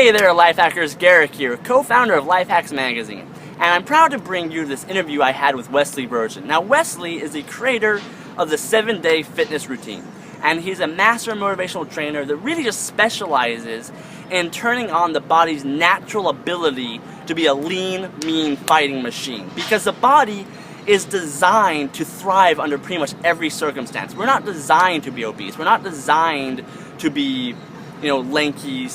Hey there, Life Hackers. Garrick here, co-founder of Life Hacks Magazine, and I'm proud to bring you this interview I had with Wesley Virgin. Now, Wesley is the creator of the 7-Day Fitness Routine, and he's a master motivational trainer that really just specializes in turning on the body's natural ability to be a lean, mean fighting machine, because the body is designed to thrive under pretty much every circumstance. We're not designed to be obese. We're not designed to be, lanky,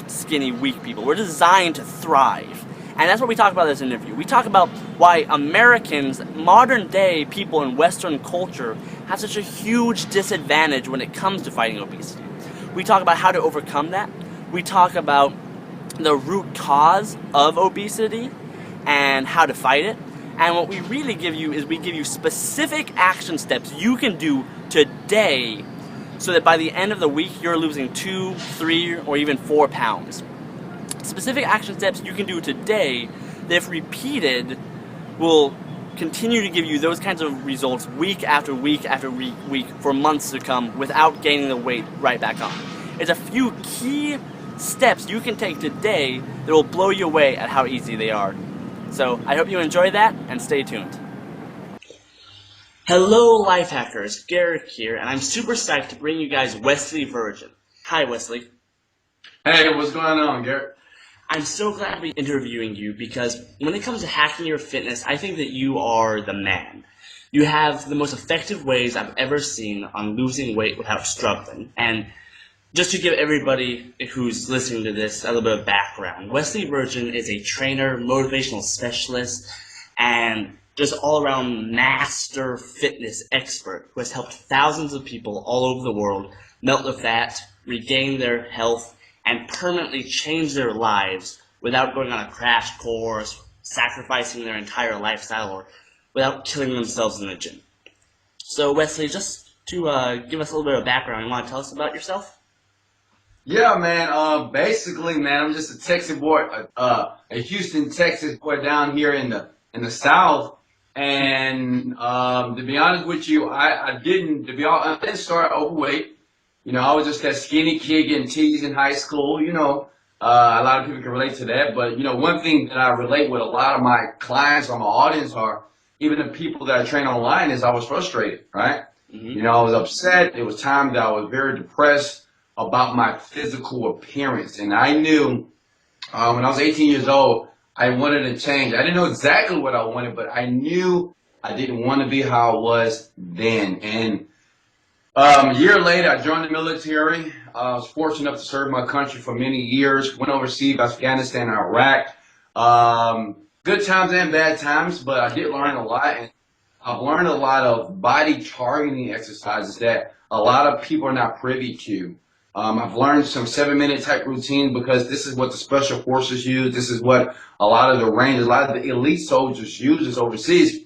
skinny, weak people. We're designed to thrive. And that's what we talk about in this interview. We talk about why Americans, modern day people in Western culture, have such a huge disadvantage when it comes to fighting obesity. We talk about how to overcome that. We talk about the root cause of obesity and how to fight it. And what we really give you is we give you specific action steps you can do today so that by the end of the week you're losing 2, 3, or even 4 pounds. Specific action steps you can do today that, if repeated, will continue to give you those kinds of results week after week after week for months to come without gaining the weight right back on. It's a few key steps you can take today that will blow you away at how easy they are. So I hope you enjoy that, and stay tuned. Hello, Life Hackers. Garrick here, and I'm super psyched to bring you guys Wesley Virgin. Hi, Wesley. Hey, what's going on, Garrett? I'm so glad to be interviewing you because when it comes to hacking your fitness, I think that you are the man. You have the most effective ways I've ever seen on losing weight without struggling. And just to give everybody who's listening to this a little bit of background, Wesley Virgin is a trainer, motivational specialist, and just all-around master fitness expert who has helped thousands of people all over the world melt the fat, regain their health, and permanently change their lives without going on a crash course, sacrificing their entire lifestyle, or without killing themselves in the gym. So Wesley, just to give us a little bit of background, you want to tell us about yourself? Yeah, man. Basically, man, I'm just a Texas boy, a Houston, Texas boy down here in the South. And to be honest with you, I didn't start overweight. I was just that skinny kid getting teased in high school. A lot of people can relate to that. But one thing that I relate with a lot of my clients or my audience, are even the people that I train online, is I was frustrated, right? Mm-hmm. I was upset. It was time that I was very depressed about my physical appearance. And I knew when I was 18 years old, I wanted to change. I didn't know exactly what I wanted, but I knew I didn't want to be how I was then. And a year later, I joined the military. I was fortunate enough to serve my country for many years. Went overseas, Afghanistan and Iraq. Good times and bad times, but I did learn a lot. And I've learned a lot of body targeting exercises that a lot of people are not privy to. I've learned some 7-minute type routines because this is what the special forces use. This is what a lot of the Rangers, a lot of the elite soldiers use overseas.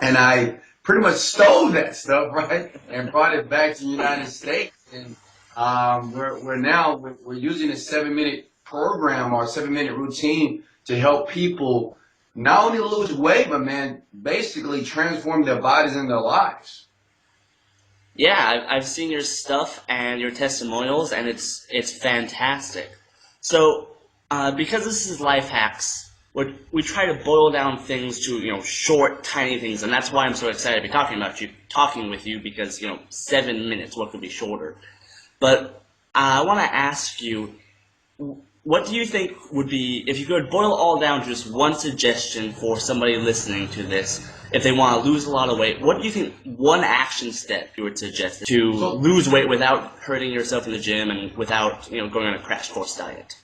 And I pretty much stole that stuff, right, and brought it back to the United States. And we're using a 7-minute program or 7-minute routine to help people not only lose weight, but, man, basically transform their bodies and their lives. Yeah, I've seen your stuff and your testimonials, and it's fantastic. So, because this is Life Hacks, we try to boil down things to short, tiny things, and that's why I'm so excited to be talking with you, because 7 minutes, what could be shorter? But I want to ask you, what do you think would be, if you could boil it all down to just one suggestion for somebody listening to this, if they want to lose a lot of weight, what do you think one action step you would suggest to lose weight without hurting yourself in the gym and without going on a crash course diet?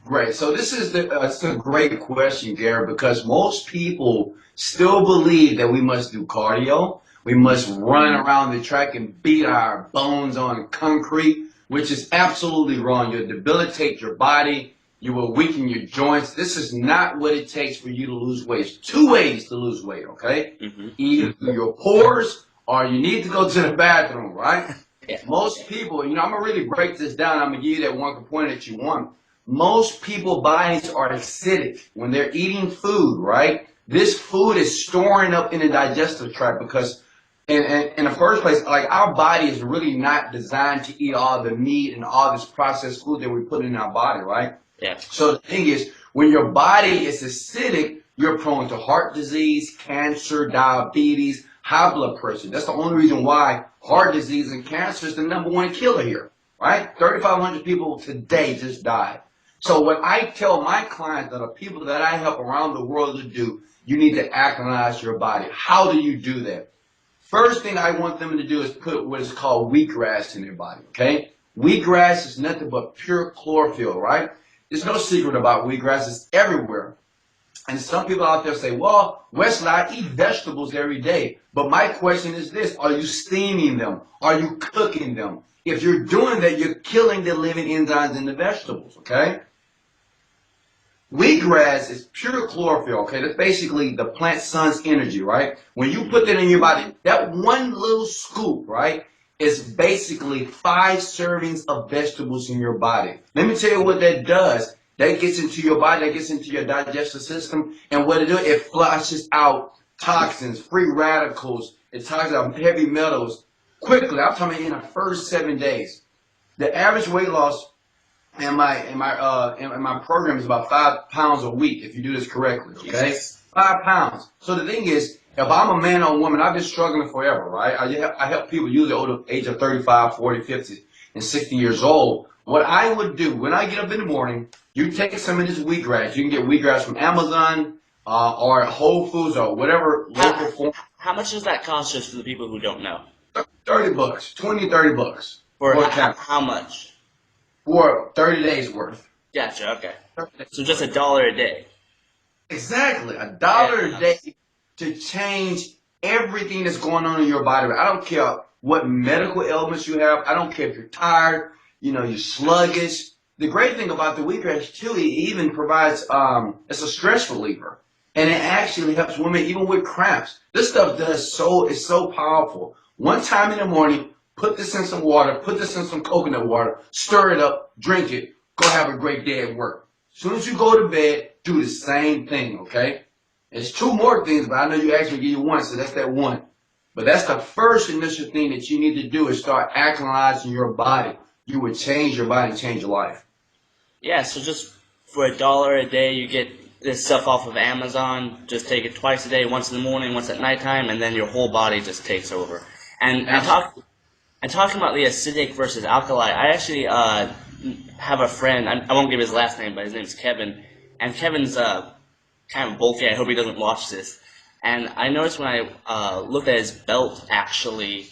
Great. So this is it's a great question, Garrett, because most people still believe that we must do cardio. We must run around the track and beat our bones on concrete, which is absolutely wrong. You'll debilitate your body. You will weaken your joints. This is not what it takes for you to lose weight. There's 2 ways to lose weight, okay? Mm-hmm. Either through your pores or you need to go to the bathroom, right? Yeah. Most people, I'm going to really break this down. I'm going to give you that one component that you want. Most people's bodies are acidic when they're eating food, right? This food is storing up in the digestive tract because in the first place, like, our body is really not designed to eat all the meat and all this processed food that we put in our body, right? Yeah. So the thing is, when your body is acidic, you're prone to heart disease, cancer, diabetes, high blood pressure. That's the only reason why heart disease and cancer is the #1 killer here, right? 3,500 people today just died. So what I tell my clients that are people that I help around the world to do, you need to alkalize your body. How do you do that? First thing I want them to do is put what is called wheatgrass in their body, okay? Wheatgrass is nothing but pure chlorophyll, right? There's no secret about wheatgrass. It's everywhere. And some people out there say, well, Wesley, I eat vegetables every day. But my question is this, are you steaming them? Are you cooking them? If you're doing that, you're killing the living enzymes in the vegetables, okay? Wheatgrass is pure chlorophyll, okay? That's basically the plant sun's energy, right? When you put that in your body, that one little scoop, right, is basically 5 servings of vegetables in your body. Let me tell you what that does. That gets into your body, that gets into your digestive system, and what it does, it flushes out toxins, free radicals, it toxins out heavy metals quickly. I'm talking in the first 7 days. The average weight loss and my program is about 5 pounds a week if you do this correctly. Okay, Jesus. 5 pounds. So the thing is, if I'm a man or a woman, I've been struggling forever, right? I help people usually over the age of 35, 40, 50, and 60 years old. What I would do when I get up in the morning, you take some of this wheatgrass. You can get wheatgrass from Amazon or Whole Foods or whatever local form. How much does that cost just for the people who don't know? $30, 20, $30 For for a count how much? for 30 days worth. Gotcha, okay. 30 days So just worth. $1 a day. Exactly. $1 a day to change everything that's going on in your body. I don't care what medical ailments you have. I don't care if you're tired, you're sluggish. The great thing about the wheatgrass too, it even provides it's a stress reliever. And it actually helps women even with cramps. This stuff it's so powerful. One time in the morning, put this in some water, put this in some coconut water, stir it up, drink it, go have a great day at work. As soon as you go to bed, do the same thing, okay? There's 2 more things, but I know you asked me to give you one, so that's that one. But that's the first initial thing that you need to do is start alkalizing your body. You would change your body, change your life. Yeah, so just for $1 a day, you get this stuff off of Amazon. Just take it twice a day, once in the morning, once at nighttime, and then your whole body just takes over. And talking about the acidic versus alkali, I actually have a friend. I won't give his last name, but his name's Kevin. And Kevin's kind of bulky. I hope he doesn't watch this. And I noticed when I looked at his belt, actually,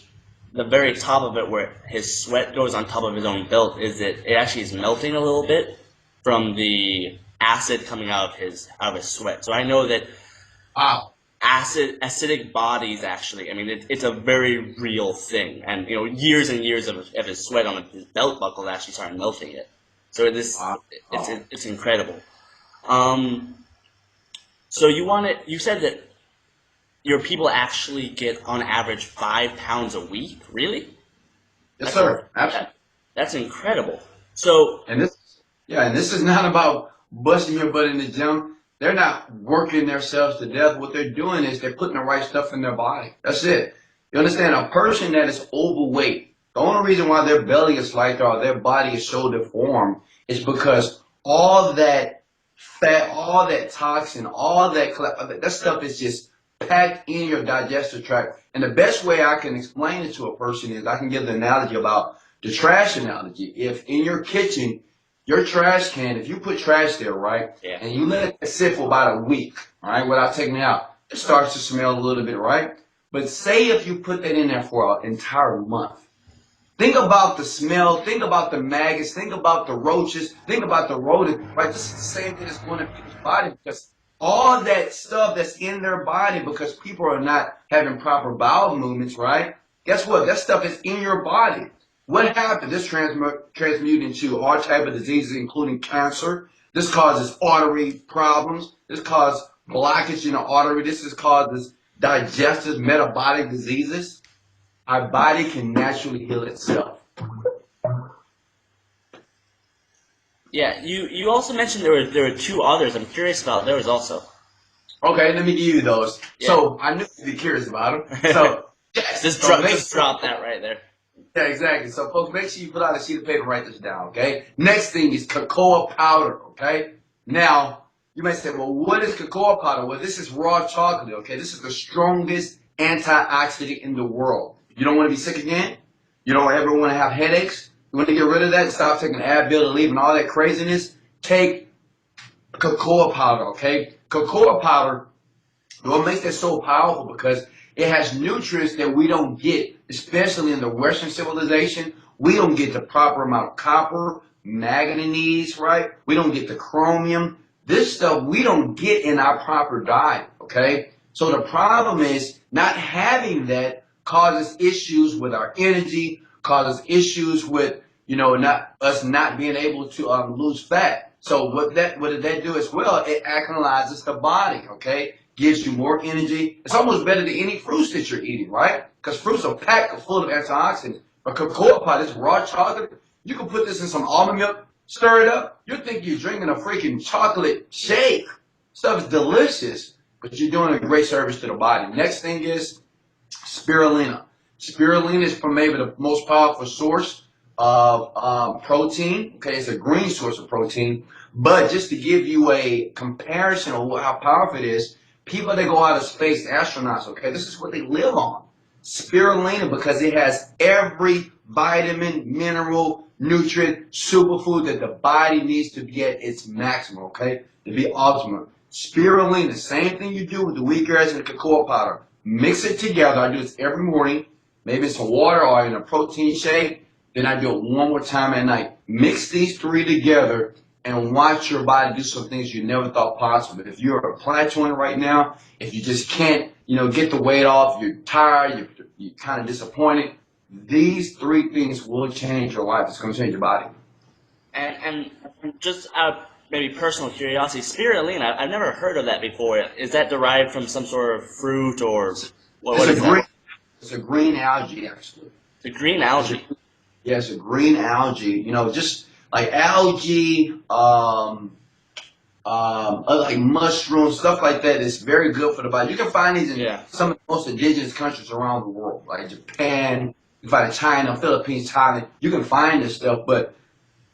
the very top of it, where his sweat goes on top of his own belt, is that it actually is melting a little bit from the acid coming out of his sweat. So I know that Wow. acidic bodies actually. I mean, it's a very real thing, and years and years of his sweat on his belt buckle actually started melting it. So it's incredible. So you said that your people actually get on average 5 pounds a week. Really? Yes, sir. Absolutely. That's incredible. So And this is not about busting your butt in the gym. They're not working themselves to death. What they're doing is they're putting the right stuff in their body. That's it. You understand? A person that is overweight, the only reason why their belly is like that or their body is so deformed is because all that fat, all that toxin, all that stuff is just packed in your digestive tract. And the best way I can explain it to a person is I can give the analogy about the trash analogy. If in your kitchen, your trash can, if you put trash there, right, yeah, and you let it sit for about a week, all right, without taking it out, it starts to smell a little bit, right? But say if you put that in there for an entire month. Think about the smell, think about the maggots, think about the roaches, think about the rodent, right? This is the same thing that's going in people's body because all that stuff that's in their body because people are not having proper bowel movements, right? Guess what? That stuff is in your body. What happened? This transmute into all type of diseases, including cancer. This causes artery problems. This causes blockage in the artery. This causes digestive, metabolic diseases. Our body can naturally heal itself. Yeah, you also mentioned there were 2 others. I'm curious about those also. Okay, let me give you those. Yeah. So I knew you'd be curious about them. So yes, just so drop that right there. Yeah, exactly. So, folks, make sure you put out a sheet of paper and write this down, okay? Next thing is cocoa powder, okay? Now, you might say, well, what is cocoa powder? Well, this is raw chocolate, okay? This is the strongest antioxidant in the world. You don't want to be sick again? You don't ever want to have headaches? You want to get rid of that? Stop taking Advil and leaving all that craziness? Take cocoa powder, okay? Cocoa powder, what makes that so powerful? Because it has nutrients that we don't get, especially in the Western civilization. We don't get the proper amount of copper, manganese, right? We don't get the chromium. This stuff we don't get in our proper diet, okay? So the problem is not having that causes issues with our energy, causes issues with, not us not being able to lose fat. So what did that do as well? It alkalizes the body, okay? Gives you more energy. It's almost better than any fruits that you're eating, right? Because fruits are packed full of antioxidants. But cocoa powder, this raw chocolate, you can put this in some almond milk, stir it up. You think you're drinking a freaking chocolate shake. Stuff's delicious, but you're doing a great service to the body. Next thing is spirulina. Spirulina is maybe the most powerful source of protein. Okay, it's a green source of protein. But just to give you a comparison of how powerful it is, people that go out of space, astronauts, okay, this is what they live on. Spirulina, because it has every vitamin, mineral, nutrient, superfood that the body needs to be at its maximum, okay, to be optimal. Spirulina, same thing you do with the wheatgrass and the cocoa powder. Mix it together. I do this every morning, maybe in some water or in a protein shake. Then I do it one more time at night. Mix these three together and watch your body do some things you never thought possible. If you're plateauing right now, if you just can't, get the weight off, you're tired, you're kind of disappointed, these three things will change your life. It's going to change your body. And just out of maybe personal curiosity, spirulina, I've never heard of that before. Is that derived from some sort of fruit or what It's is that? it's a green algae, actually. The green algae. Yes, a green algae. Just like algae, like mushrooms, stuff like that. Is very good for the body. You can find these in Yeah. some of the most indigenous countries around the world, like Japan, you can find it in China, Philippines, Thailand. You can find this stuff, but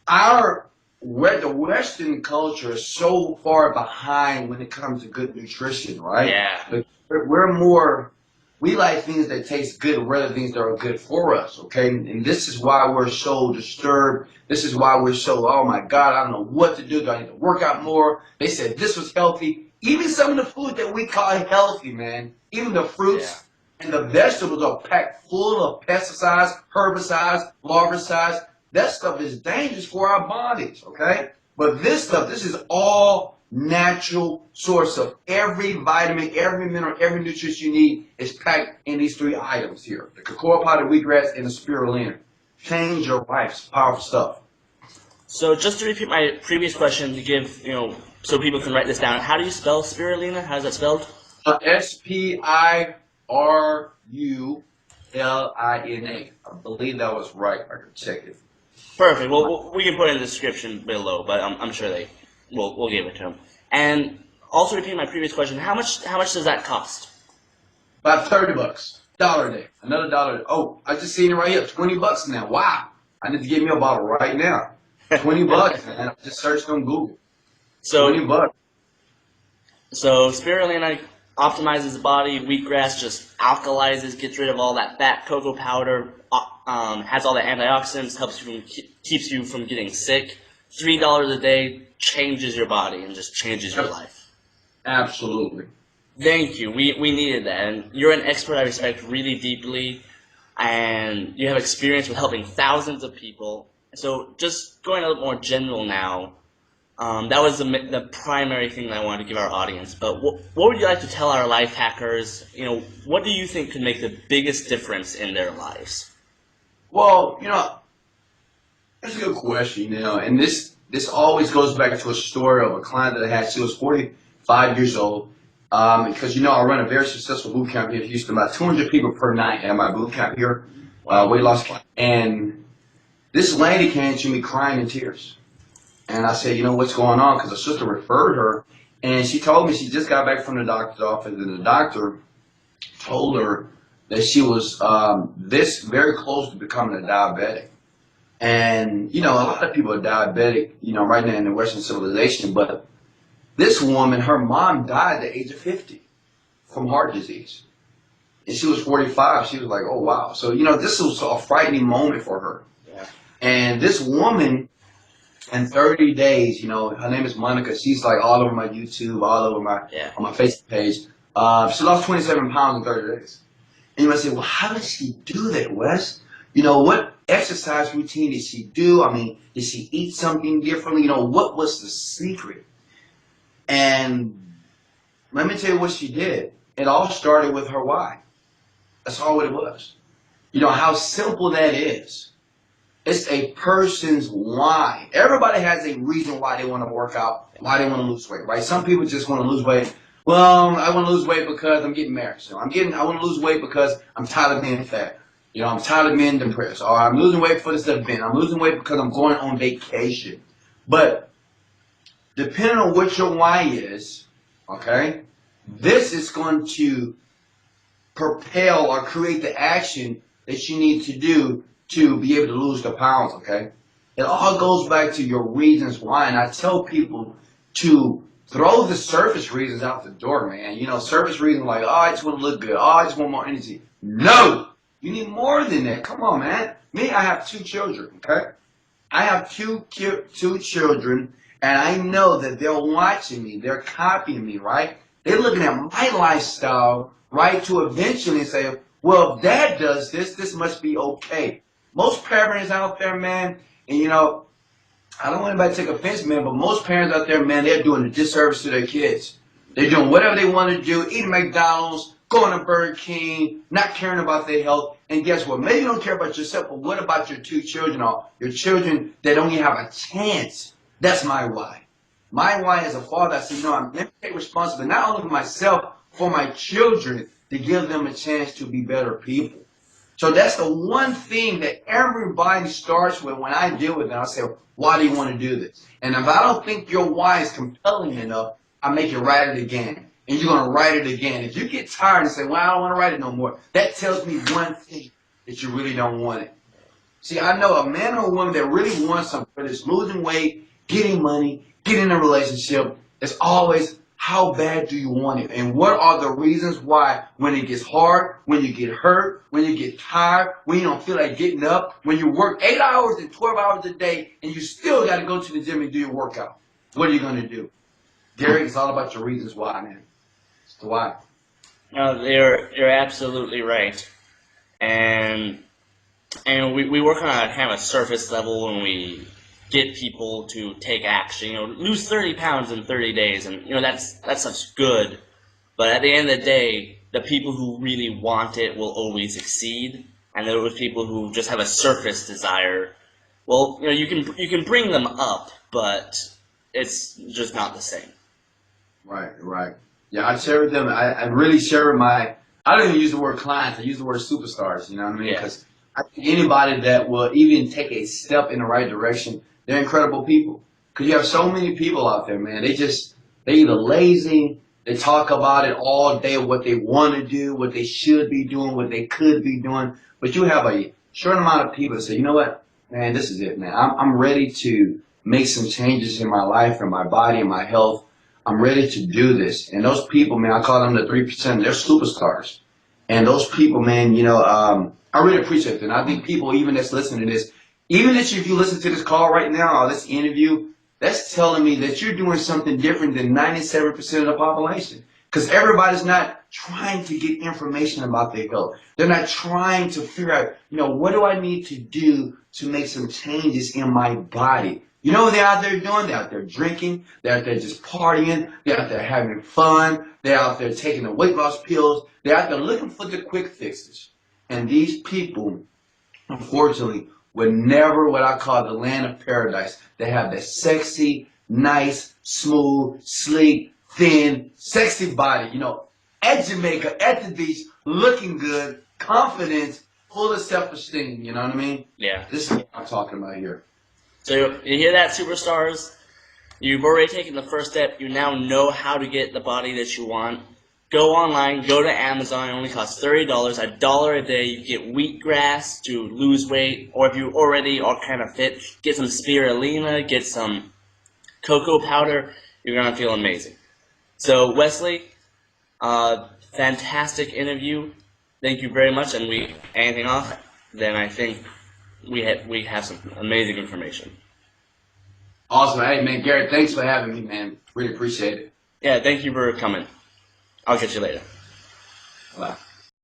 the Western culture is so far behind when it comes to good nutrition, right? Yeah. But we're more, we like things that taste good rather than things that are good for us, okay? And this is why we're so disturbed. This is why we're so, oh my God, I don't know what to do. Do I need to work out more? They said this was healthy. Even some of the food that we call healthy, man, even the fruits and the vegetables are packed full of pesticides, herbicides, larvicides. That stuff is dangerous for our bodies, okay? But this stuff, this is all natural source of every vitamin, every mineral, every nutrient you need is packed in these three items here. The cocoa powder, wheatgrass, and the spirulina. Change your life. It's powerful stuff. So just to repeat my previous question to give, so people can write this down, how do you spell spirulina? How is that spelled? Spirulina. I believe that was right. I could check it. Perfect. Well, we can put it in the description below, but I'm sure we'll give it to them. And also repeat my previous question, how much does that cost? About $30. Dollar a day. Another dollar. Oh, I just seen it right here. $20 now. Wow. I need to get me a bottle right now. $20, man. I just searched on Google. So $20. So spirulina optimizes the body. Wheatgrass just alkalizes, gets rid of all that fat. Cocoa powder has all the antioxidants, keeps you from getting sick. $3 a day changes your body and just changes your life. Absolutely. Thank you. We needed that, and you're an expert I respect really deeply, and you have experience with helping thousands of people. So just going a little more general now. That was the primary thing that I wanted to give our audience. But what would you like to tell our life hackers? What do you think could make the biggest difference in their lives? Well, that's a good question, and this always goes back to a story of a client that I had. She was 45 years old. Because I run a very successful boot camp here in Houston, about 200 people per night at my boot camp here, weight loss camp. And this lady came to me crying in tears. And I said, what's going on? Because her sister referred her. And she told me she just got back from the doctor's office, and the doctor told her that she was this very close to becoming a diabetic. And, you know, a lot of people are diabetic, you know, right now in the Western civilization. But this woman, her mom died at the age of 50 from heart disease. And she was 45. She was like, oh, wow. So, you know, this was a frightening moment for her. Yeah. And this woman, in 30 days, you know, her name is Monica. She's like all over my YouTube, all over my on my Facebook page. She lost 27 pounds in 30 days. And you might say, well, how did she do that, Wes? You know, what exercise routine did she do? I mean, did she eat something differently? You know, what was the secret? And let me tell you what she did. It all started with her why. That's all it was. You know, how simple that is. It's a person's why. Everybody has a reason why they want to work out, why they want to lose weight, right? Some people just want to lose weight. Well, I want to lose weight because I'm getting married. So I want to lose weight because I'm tired of being fat. You know, I'm tired of being depressed. Or I'm losing weight for this event. I'm losing weight because I'm going on vacation. But depending on what your why is, okay, this is going to propel or create the action that you need to do to be able to lose the pounds, okay? It all goes back to your reasons why. And I tell people to throw the surface reasons out the door, man. You know, surface reasons like, oh, I just want to look good. Oh, I just want more energy. No! You need more than that. Come on, man. Me, I have 2 children, okay? I have two children, and I know that they're watching me. They're copying me, right? They're looking at my lifestyle, right, to eventually say, well, if dad does this, this must be okay. Most parents out there, man, and you know, I don't want anybody to take offense, man, but most parents out there, man, they're doing a disservice to their kids. They're doing whatever they want to do, eating McDonald's, going to Burger King, not caring about their health. And guess what? Maybe you don't care about yourself, but what about your 2 children or your children that don't even have a chance? That's my why. My why as a father, I say, no, I'm going to take responsibility, not only for myself, for my children, to give them a chance to be better people. So that's the one thing that everybody starts with when I deal with them. I say, why do you want to do this? And if I don't think your why is compelling enough, I make you write it again. And you're going to write it again. If you get tired and say, well, I don't want to write it no more, that tells me one thing, that you really don't want it. See, I know a man or a woman that really wants something, whether it's losing weight, getting money, getting a relationship, it's always, how bad do you want it? And what are the reasons why when it gets hard, when you get hurt, when you get tired, when you don't feel like getting up, when you work 8 hours and 12 hours a day and you still got to go to the gym and do your workout? What are you going to do? Derek, it's all about your reasons why, man. It's the why. No, you're absolutely right. And we work on a kind of a surface level when we get people to take action. You know, lose 30 pounds in 30 days, and you know that's such good. But at the end of the day, the people who really want it will always succeed, and those people who just have a surface desire, well, you know, you can bring them up, but it's just not the same. Right, right. Yeah, I share with them. I really share with I don't even use the word clients. I use the word superstars. You know what I mean? Yeah. Because I think anybody that will even take a step in the right direction, they're incredible people. Because you have so many people out there, man. They either lazy, they talk about it all day, what they want to do, what they should be doing, what they could be doing. But you have a short amount of people that say, you know what, man, this is it, man. I'm ready to make some changes in my life and my body and my health. I'm ready to do this. And those people, man, I call them the 3%. They're superstars. And those people, man, you know, I really appreciate it. And I think people, even that's listening to this, even if you listen to this call right now or this interview, that's telling me that you're doing something different than 97% of the population. Because everybody's not trying to get information about their health. They're not trying to figure out, you know, what do I need to do to make some changes in my body? You know what they're out there doing? They're out there drinking. They're out there just partying. They're out there having fun. They're out there taking the weight loss pills. They're out there looking for the quick fixes. And these people, unfortunately, would never what I call the land of paradise. They have that sexy, nice, smooth, sleek, thin, sexy body. You know, at Jamaica, at the beach, looking good, confident, full of self-esteem. You know what I mean? Yeah. This is what I'm talking about here. So you hear that, superstars? You've already taken the first step. You now know how to get the body that you want. go online, go to Amazon. It only costs $30, $1 a day. You get wheatgrass to lose weight, or if you already are kind of fit, get some spirulina, get some cocoa powder. You're gonna feel amazing. So Wesley, fantastic interview. Thank you very much. And we anything else? Then I think we have some amazing information. Awesome. Hey, man, Garrett, thanks for having me, man. Really appreciate it. Yeah, thank you for coming. I'll catch you later. Bye.